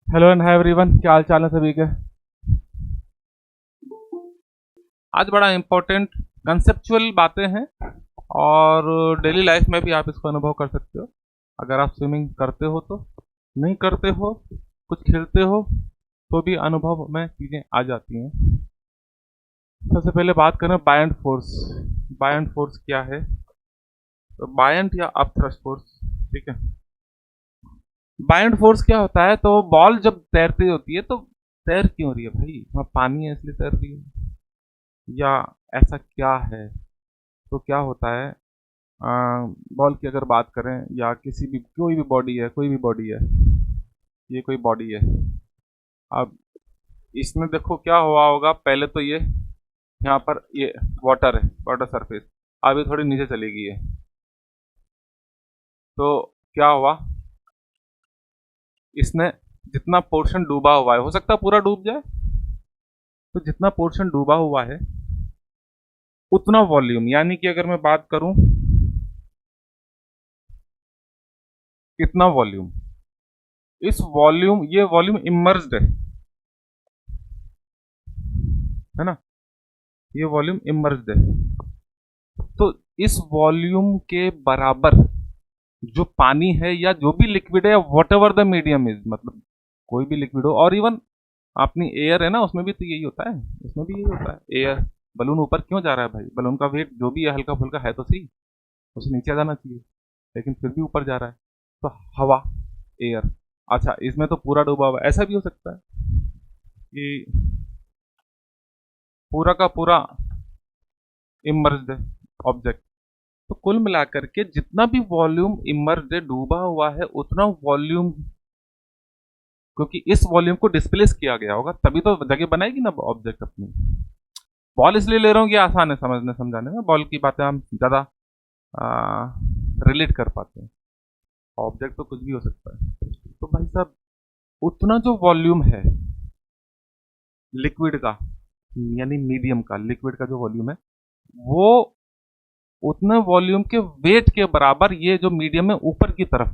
Hello and hi everyone, क्या हाल चाल है सभी के। आज बड़ा इंपॉर्टेंट कंसेप्चुअल बातें हैं और डेली लाइफ में भी आप इसको अनुभव कर सकते हो। अगर आप स्विमिंग करते हो तो, नहीं करते हो, कुछ खेलते हो तो भी अनुभव में चीज़ें आ जाती हैं। सबसे पहले बात करें बायंट फोर्स। बायंट फोर्स क्या है? तो बायंट या अपथ्रस्ट फोर्स, ठीक है। बायंट फोर्स क्या होता है? तो बॉल जब तैरती होती है तो तैर क्यों रही है भाई? वहाँ पानी है इसलिए तैर रही है, या ऐसा क्या है? तो क्या होता है, बॉल की अगर बात करें या किसी भी कोई भी बॉडी है, कोई भी बॉडी है, ये कोई बॉडी है। अब इसमें देखो क्या हुआ होगा, पहले तो ये यहाँ पर ये वाटर है, वाटर सरफेस। अब ये थोड़ी नीचे चली गई है, तो क्या हुआ, इसने जितना पोर्शन डूबा हुआ है, हो सकता है पूरा डूब जाए, तो जितना पोर्शन डूबा हुआ है उतना वॉल्यूम, यानी कि अगर मैं बात करूं कितना वॉल्यूम, इस वॉल्यूम, ये वॉल्यूम इमर्ज्ड है ना, ये वॉल्यूम इमर्ज्ड है। तो इस वॉल्यूम के बराबर जो पानी है या जो भी लिक्विड है, what ever the medium is, मतलब कोई भी लिक्विड हो, और इवन अपनी एयर है ना, उसमें भी तो यही होता है, उसमें भी यही होता है। एयर, बलून ऊपर क्यों जा रहा है भाई? बलून का वेट जो भी है हल्का फुल्का है तो सही, उसे नीचे जाना चाहिए, लेकिन फिर भी ऊपर जा रहा है। तो हवा, एयर, अच्छा इसमें तो पूरा डूबा हुआ है। ऐसा भी हो सकता है कि पूरा का पूरा इमर्ज्ड है ऑब्जेक्ट। तो कुल मिलाकर के जितना भी वॉल्यूम इमर्ज्ड है, डूबा हुआ है, उतना वॉल्यूम, क्योंकि इस वॉल्यूम को डिस्प्लेस किया गया होगा तभी तो जगह बनाएगी ना ऑब्जेक्ट अपनी। बॉल इसलिए ले रहा हूँ कि आसान है समझने समझाने में, बॉल की बातें हम ज़्यादा रिलेट कर पाते हैं। ऑब्जेक्ट तो कुछ भी हो सकता है। तो भाई साहब, उतना जो वॉल्यूम है लिक्विड का, यानी मीडियम का, लिक्विड का जो वॉल्यूम है, वो उतने वॉल्यूम के वेट के बराबर ये जो मीडियम है ऊपर की तरफ,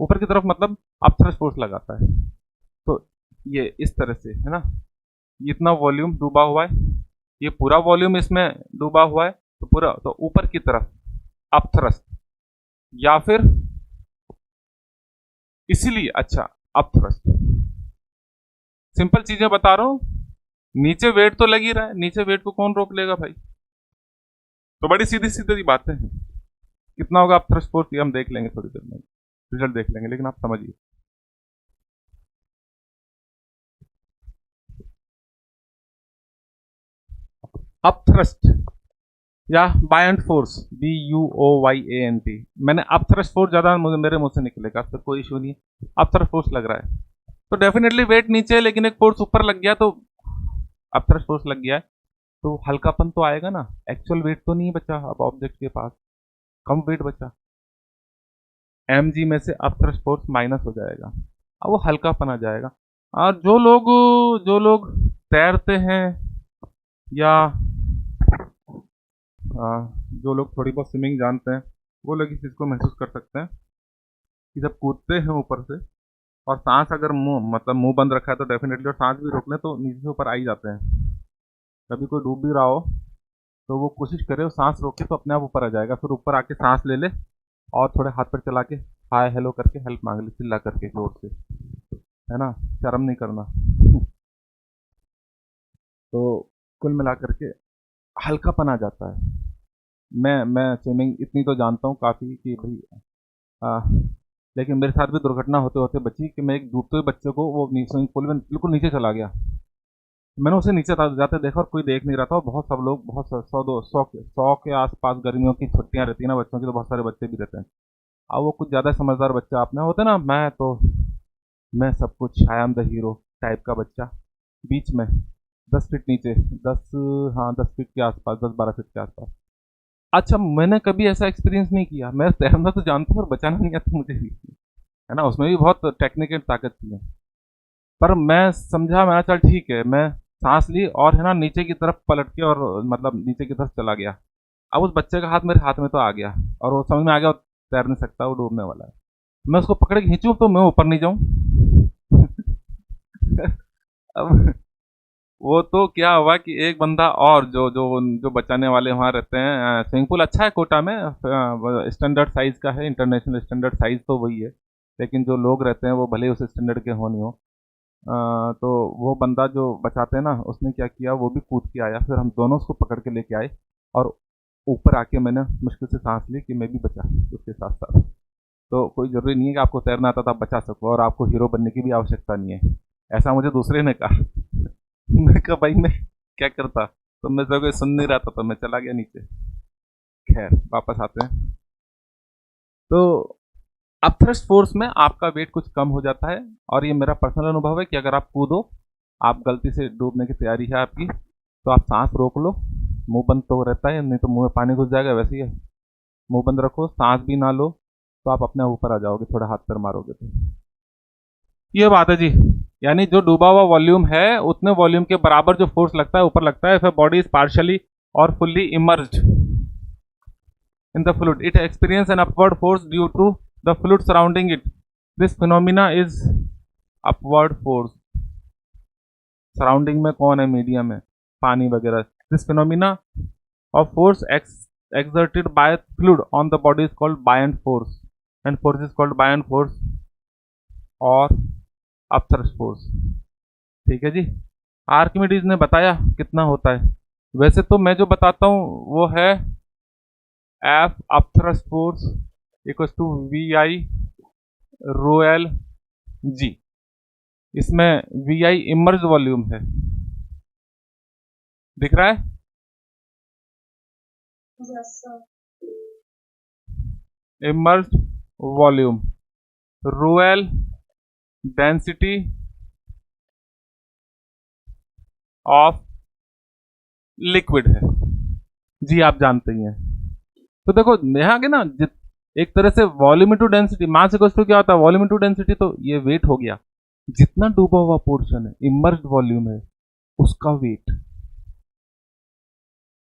ऊपर की तरफ मतलब अपथ्रस्ट फोर्स लगाता है। तो ये इस तरह से है ना, इतना वॉल्यूम डूबा हुआ है, ये पूरा वॉल्यूम इसमें डूबा हुआ है, तो पूरा तो ऊपर की तरफ अपथ्रस्ट, या फिर इसीलिए अच्छा अपथ्रस्ट। सिंपल चीजें बता रहा हूँ, नीचे वेट तो लग ही रहा है, नीचे वेट को कौन रोक लेगा भाई? तो बड़ी सीधी सीधी बातें हैं। कितना होगा अपथ्रस्ट फोर्स ये हम देख लेंगे थोड़ी देर में, रिजल्ट देख लेंगे, लेकिन आप समझिए। अपथ्रस्ट या बायंट फोर्स, BUOYANT, मैंने अपथ्रस्ट फोर्स ज्यादा मेरे मुंह से निकलेगा तो कोई इशू नहीं है। अपथ्रस्ट फोर्स लग रहा है तो डेफिनेटली वेट नीचे है, लेकिन एक फोर्स ऊपर लग गया तो अपथ्रस्ट फोर्स लग गया है, तो हल्कापन तो आएगा ना। एक्चुअल वेट तो नहीं बचा अब ऑब्जेक्ट के पास, कम वेट बचा, mg में से अपथ्रस्ट फोर्स माइनस हो जाएगा, अब वो हल्कापन आ जाएगा। और जो लोग तैरते हैं या जो लोग थोड़ी बहुत स्विमिंग जानते हैं, वो लोग इस चीज़ को महसूस कर सकते हैं कि जब कूदते हैं ऊपर से, और सांस अगर मुंह मतलब मुंह बंद रखा है तो डेफिनेटली, और सांस भी रोक लें तो नीचे से ऊपर आ ही जाते हैं। कभी कोई डूब भी रहा हो तो वो कोशिश करे, वो सांस रोके तो अपने आप ऊपर आ जाएगा, फिर ऊपर आके सांस ले ले और थोड़े हाथ पैर चला के हाय हेलो करके हेल्प मांग ले, चिल्ला करके जोर से, है ना, शर्म नहीं करना। तो कुल मिला करके हल्कापन आ जाता है। मैं स्विमिंग इतनी तो जानता हूँ काफ़ी कि भाई, आ, लेकिन मेरे साथ भी दुर्घटना होते होते बची कि मैं एक डूबते हुए बच्चे को वो स्विमिंग पूल में बिल्कुल नीचे चला गया। मैंने उसे नीचे जाते देखा और कोई देख नहीं रहा था, और बहुत सब लोग, बहुत सौ के आसपास, गर्मियों की छुट्टियां रहती है ना बच्चों की, तो बहुत सारे बच्चे भी रहते हैं। अब वो कुछ ज़्यादा समझदार बच्चा आपने होते ना, मैं सब कुछ, I am the hero type का बच्चा, बीच में 10 फीट नीचे, 10, हाँ 10 फीट के आसपास, 10-12 फीट के आसपास। अच्छा, मैंने कभी ऐसा एक्सपीरियंस नहीं किया, मैं तैरना तो जानता हूँ पर बचाना नहीं आता मुझे भी, है ना, उसमें भी बहुत टेक्निकल ताकत चाहिए। पर मैं समझा, मैं चल ठीक है, मैं सांस ली और है ना नीचे की तरफ पलट के, और मतलब नीचे की तरफ चला गया। अब उस बच्चे का हाथ मेरे हाथ में तो आ गया, और वो समझ में आ गया वो तैर नहीं सकता, वो डूबने वाला है। मैं उसको पकड़ के खींचूं तो मैं ऊपर नहीं जाऊं। अब वो तो क्या हुआ कि एक बंदा और जो जो जो बचाने वाले वहाँ रहते हैं, स्विमिंग पूल अच्छा है कोटा में, स्टैंडर्ड साइज का है, इंटरनेशनल स्टैंडर्ड साइज तो वही है, लेकिन जो लोग रहते हैं वो भले ही उस स्टैंडर्ड के हो नहीं हो। तो वो बंदा जो बचाते हैं ना, उसने क्या किया, वो भी कूद के आया, फिर हम दोनों उसको पकड़ के लेके आए, और ऊपर आके मैंने मुश्किल से सांस ली कि मैं भी बचा उसके साथ साथ। तो कोई ज़रूरी नहीं है कि आपको तैरना आता तो आप बचा सको, और आपको हीरो बनने की भी आवश्यकता नहीं है, ऐसा मुझे दूसरे ने कहा। मैं कहा भाई मैं क्या करता, तो मैं तो कोई सुन नहीं रहा था, तो मैं चला गया नीचे। खैर वापस आते हैं। तो अब थ्रस्ट फोर्स में आपका वेट कुछ कम हो जाता है, और ये मेरा पर्सनल अनुभव है कि अगर आप कूदो, आप गलती से डूबने की तैयारी है आपकी, तो आप सांस रोक लो, मुंह बंद तो रहता है, नहीं तो मुंह में पानी घुस जाएगा, वैसे ही है, मुंह बंद रखो, सांस भी ना लो, तो आप अपने ऊपर आ जाओगे, थोड़ा हाथ पैर मारोगे तो। ये बात है जी। यानी जो डूबा हुआ वॉल्यूम है, उतने वॉल्यूम के बराबर जो फोर्स लगता है ऊपर लगता है, फिर बॉडी इज पार्शियली और fully emerged in the fluid. It experiences an upward force due to the fluid surrounding it. This phenomena is upward force. Surrounding में कौन है, मीडियम है, पानी वगैरह. This phenomena of force exerted by fluid on the body is called buoyant force, and force is called buoyant force और upthrust force. ठीक है जी. Archimedes ने बताया कितना होता है. वैसे तो मैं जो बताता हूँ वो है F upthrust force equals to VI rho L G. इसमें VI इमर्ज वॉल्यूम है, दिख रहा है. Emerge volume, rho L density of liquid है जी, आप जानते ही हैं. तो देखो यहाँ के ना, एक तरह से volume into density, mass equals to क्या होता है, वॉल्यूम इनटू डेंसिटी, तो ये वेट हो गया. जितना डूबा हुआ पोर्शन है, इमर्ज्ड वॉल्यूम है, उसका वेट.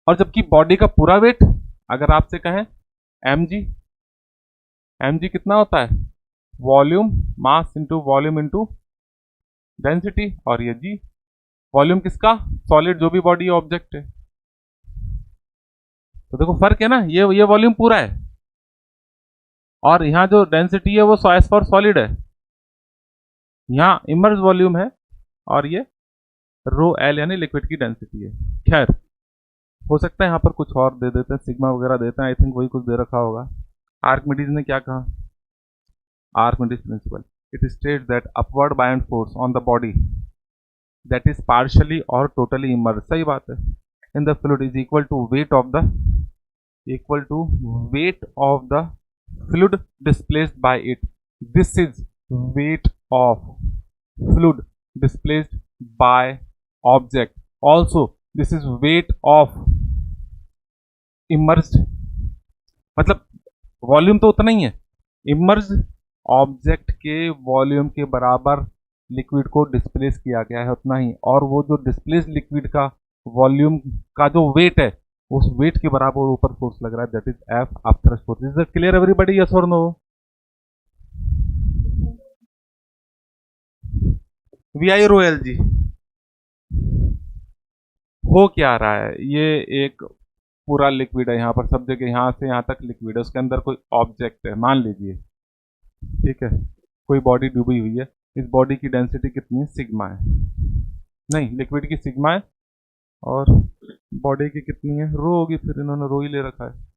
और जबकि बॉडी का पूरा वेट अगर आपसे कहें mg, mg कितना होता है, volume mass into volume into density, और ये g वॉल्यूम किसका, सॉलिड, जो भी बॉडी ऑब्जेक्ट है. तो देखो फर्क है ना, ये वॉल्यूम पूरा है, और यहाँ जो डेंसिटी है वो एस फॉर सॉलिड है, यहाँ इमर्ज वॉल्यूम है, और ये रो एल यानी लिक्विड की डेंसिटी है. खैर, हो सकता है यहाँ पर कुछ और दे देते हैं, सिग्मा वगैरह देते हैं, आई थिंक वही कुछ दे रखा होगा. आर्किमिडीज ने क्या कहा, Archimedes principle, it states that upward buoyant force on the body that is partially और टोटली इमर्ज, सही बात है, in the fluid is equal to weight of the fluid displaced by it. This is weight of fluid displaced by object, also this is weight of emerged, मतलब volume तो उतना ही है, emerge object के volume के बराबर liquid को displace किया गया है, उतना ही, और वो जो डिस्प्लेस लिक्विड का वॉल्यूम का जो वेट है, उस वेट के बराबर ऊपर फोर्स लग रहा है, that is F upthrust force. Is that clear everybody, yes और नो. वी आई रो एल जी. हो क्या रहा है, ये एक पूरा लिक्विड है, यहाँ पर सब जगह, यहाँ से यहाँ तक लिक्विड है, उसके अंदर कोई ऑब्जेक्ट है, मान लीजिए, ठीक है, कोई बॉडी डूबी हुई है, इस बॉडी की डेंसिटी कितनी है, सिग्मा है, नहीं लिक्विड की सिग्मा है, और बॉडी की कितनी है, रो होगी, फिर इन्होंने रो ही ले रखा है.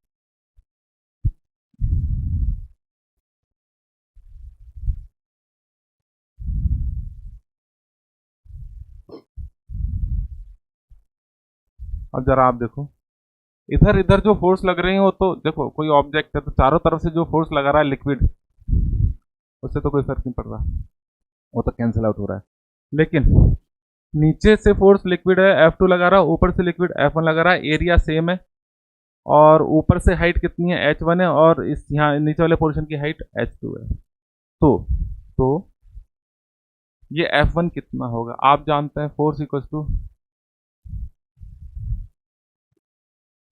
अब जरा आप देखो, इधर इधर जो फोर्स लग रही है वो तो देखो, कोई ऑब्जेक्ट है तो चारों तरफ से जो फोर्स लगा रहा है लिक्विड, उससे तो कोई फर्क नहीं पड़ रहा, वो तो कैंसिल आउट हो रहा है. लेकिन नीचे से फोर्स लिक्विड है F2 लगा रहा है, ऊपर से लिक्विड F1 लगा रहा है, एरिया सेम है, और ऊपर से हाइट कितनी है, H1 है, और इस यहाँ नीचे वाले पोर्शन की हाइट H2 है. तो ये F1 कितना होगा, आप जानते हैं, force equal to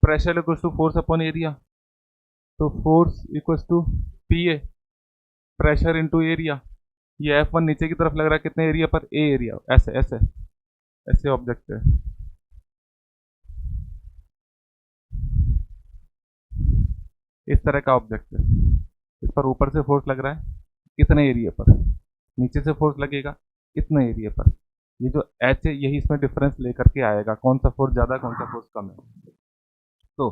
pressure equal to force upon area, तो force equal to PA, pressure into area. ये F1 नीचे की तरफ लग रहा है कितने एरिया पर, A एरिया, ऐसे ऐसे, ऐसे ऑब्जेक्ट है, इस तरह का ऑब्जेक्ट है, इस पर ऊपर से फोर्स लग रहा है इतने एरिया पर, नीचे से फोर्स लगेगा इतने एरिया पर। ये जो एच है यही इसमें डिफरेंस लेकर के आएगा, कौन सा फोर्स ज़्यादा कौन सा फोर्स कम है। तो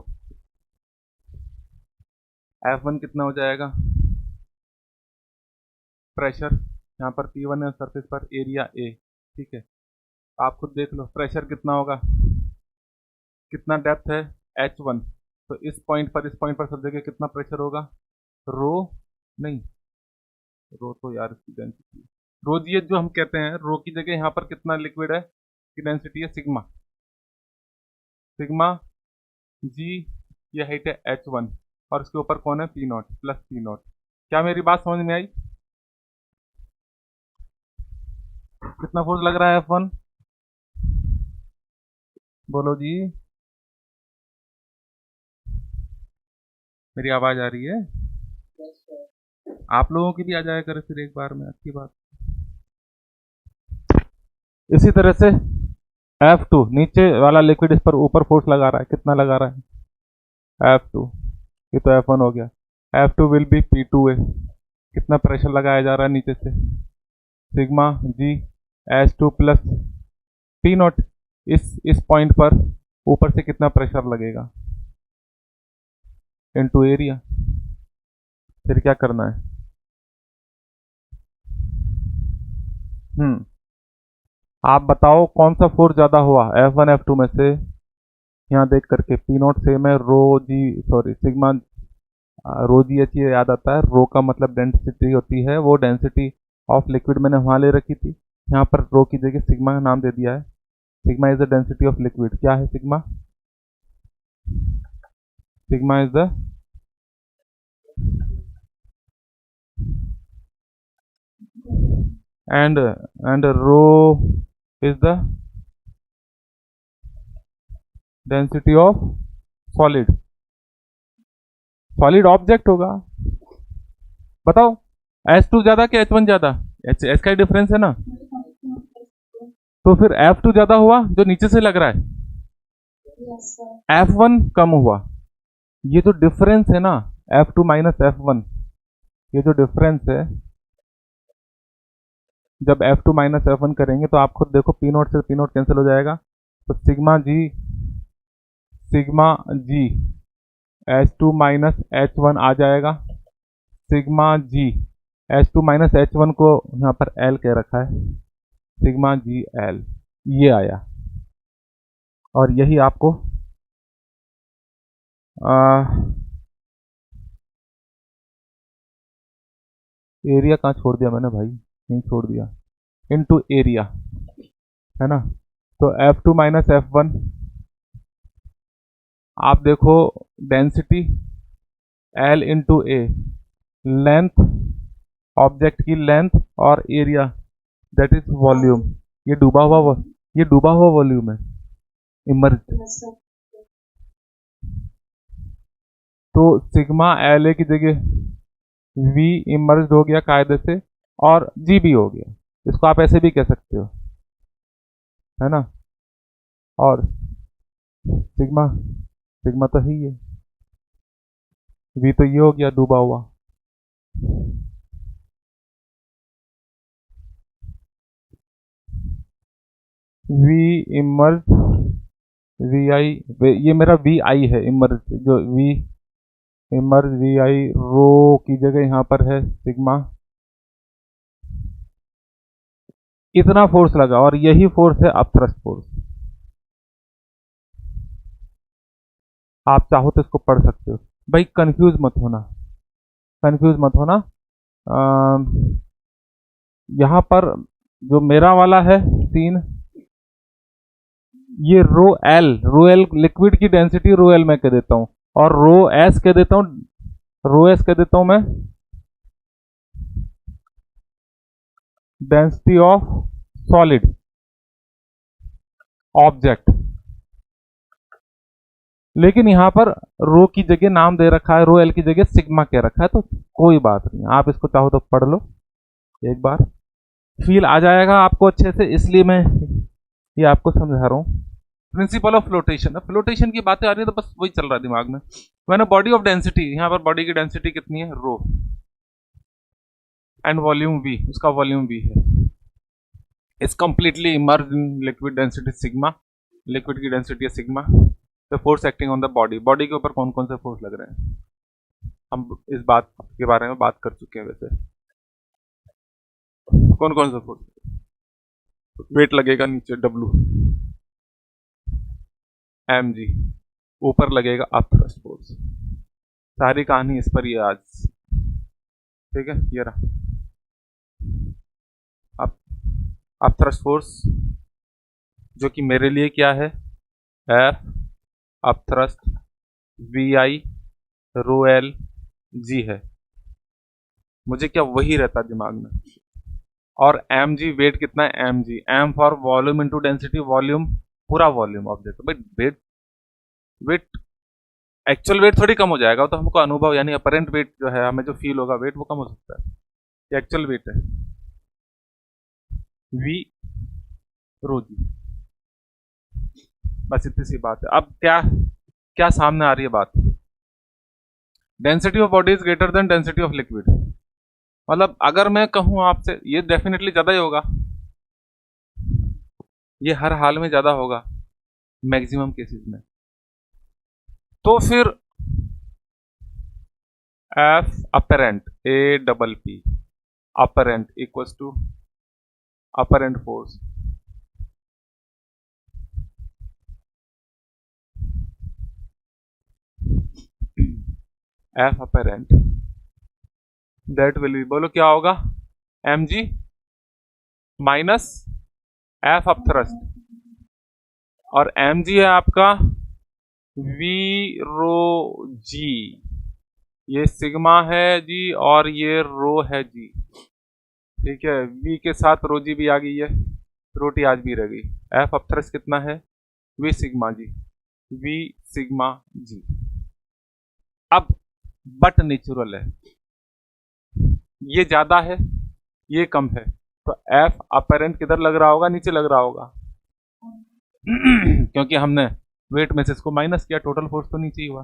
F1 कितना हो जाएगा, प्रेशर यहाँ पर P1 है सरफेस पर, एरिया A, ठीक है। आप खुद देख लो प्रेशर कितना होगा, कितना डेप्थ है H1, तो इस पॉइंट पर सब जगह कितना प्रेशर होगा, रो नहीं, रो तो यार इसकी डेंसिटी, रो जी जो हम कहते हैं, रो की जगह यहाँ पर कितना लिक्विड है की डेंसिटी है सिग्मा, सिग्मा जी, ये हाइट है H1 और इसके ऊपर कौन है P0 प्लस P0। क्या मेरी बात समझ में आई, कितना फोर्स लग रहा है F1, बोलो जी, मेरी आवाज आ रही है, आप लोगों की भी आ जाया करे फिर एक बार में, अच्छी बात। इसी तरह से F2 नीचे वाला लिक्विड इस पर ऊपर फोर्स लगा रहा है, कितना लगा रहा है F2, ये तो F1 हो गया, F2 विल बी P2A, कितना प्रेशर लगाया जा रहा है नीचे से, सिग्मा जी H2 प्लस P0, इस पॉइंट पर ऊपर से कितना प्रेशर लगेगा इनटू एरिया। फिर क्या करना है, आप बताओ कौन सा फोर्स ज़्यादा हुआ F1 F2 में से, यहाँ देख करके P0 सेम है, रो जी सॉरी सिग्मा रो जी एच ये याद आता है, रो का मतलब डेंसिटी होती है, वो डेंसिटी ऑफ लिक्विड मैंने वहाँ ले रखी थी, यहाँ पर रो की जगह सिग्मा का नाम दे दिया है, sigma is the density of liquid, क्या है sigma, sigma is the and rho is the density of solid, solid object होगा, बताओ H2 ज्यादा कि H1 ज्यादा, H का डिफरेंस है ना, तो फिर F2 ज्यादा हुआ जो नीचे से लग रहा है, F1 कम हुआ, ये जो डिफरेंस है ना F2 माइनस F1, ये जो डिफरेंस है, जब F2 माइनस F1 करेंगे तो आप खुद देखो P0 से P0 कैंसिल हो जाएगा, तो सिग्मा जी H2 माइनस H1 आ जाएगा, सिग्मा जी H2 माइनस H1 को यहाँ पर L कह रखा है, सिग्मा जी L ये आया, और यही आपको एरिया कहाँ छोड़ दिया मैंने भाई, नहीं छोड़ दिया, इनटू एरिया है ना, तो F2 माइनस F1, आप देखो डेंसिटी L इंटू ए, लेंथ ऑब्जेक्ट की लेंथ और एरिया दैट इज वॉल्यूम, ये डूबा हुआ वॉल्यूम है इमर्ज, तो सिग्मा एल ए की जगह V इमर्ज हो गया कायदे से, और G भी हो गया, इसको आप ऐसे भी कह सकते हो है ना, और सिग्मा तो ही है, V तो ये हो गया डूबा हुआ, V इमर्ज वी आई, ये मेरा वी आई है इमर्ज, जो V इमर्ज वी आई रो की जगह यहाँ पर है सिग्मा, इतना फोर्स लगा और यही फोर्स है अपथ्रस्ट फोर्स, आप चाहो तो इसको पढ़ सकते हो भाई, कंफ्यूज मत होना, यहाँ पर जो मेरा वाला है सीन, ये रो एल लिक्विड की डेंसिटी रो एल मैं कह देता हूँ, और रो एस कह देता हूँ मैं डेंसिटी ऑफ सॉलिड ऑब्जेक्ट, लेकिन यहाँ पर रो की जगह नाम दे रखा है, रो एल की जगह सिग्मा कह रखा है, तो कोई बात नहीं, आप इसको चाहो तो पढ़ लो एक बार, फील आ जाएगा आपको अच्छे से, इसलिए मैं ये आपको समझा रहा हूँ। प्रिंसिपल ऑफ फ्लोटेशन, अब फ्लोटेशन की बातें आ रही है तो बस वही चल रहा है दिमाग में। मैंने बॉडी ऑफ डेंसिटी, यहाँ पर बॉडी की डेंसिटी कितनी है, रो, एंड वॉल्यूम वी, उसका वॉल्यूम वी है, is completely emerge in liquid density sigma, liquid की डेंसिटी है sigma. The force acting on the body, body के ऊपर कौन कौन से फोर्स लग रहे हैं, हम इस बात के बारे में बात कर चुके हैं। वैसे कौन कौन सा फोर्स, वेट लगेगा नीचे डब्लू एम जी, ऊपर लगेगा अप थ्रस्ट फोर्स। सारी कहानी इस पर ही है आज, ठीक है। ये रहा अप अप थ्रस्ट फोर्स, जो कि मेरे लिए क्या है, एफ अप थ्रस्ट वी आई रो एल जी है, मुझे क्या वही रहता दिमाग में। और एम जी वेट कितना है, M G, M for volume into density, volume पूरा volume object, but weight, weight actual weight थोड़ी कम हो जाएगा, तो हमको अनुभव यानी अपरेंट वेट जो है, हमें जो फील होगा वेट, वो कम हो सकता है। ये एक्चुअल वेट है, वी रो जी, बस इतनी सी बात है। अब क्या क्या सामने आ रही है बात, density of body is greater than density of liquid, मतलब अगर मैं कहूं आपसे, ये डेफिनेटली ज्यादा ही होगा, ये हर हाल में ज्यादा होगा मैक्सिमम केसेस में, तो फिर F apparent A double P apparent equals to apparent force, F apparent that will be, बोलो क्या होगा, M G minus F up thrust, और एम जी है आपका वी रो जी, ये सिग्मा है जी और ये रो है जी, ठीक है। वी के साथ रो जी भी आ गई है, रोटी आज भी रह गई। एफ अप थ्रस्ट कितना है, V sigma G, V sigma G. अब बट नेचुरल है, ये ज्यादा है ये कम है, तो एफ अपेरेंट किधर लग रहा होगा, नीचे लग रहा होगा क्योंकि हमने वेट में से इसको माइनस किया, टोटल फोर्स तो नीचे ही हुआ।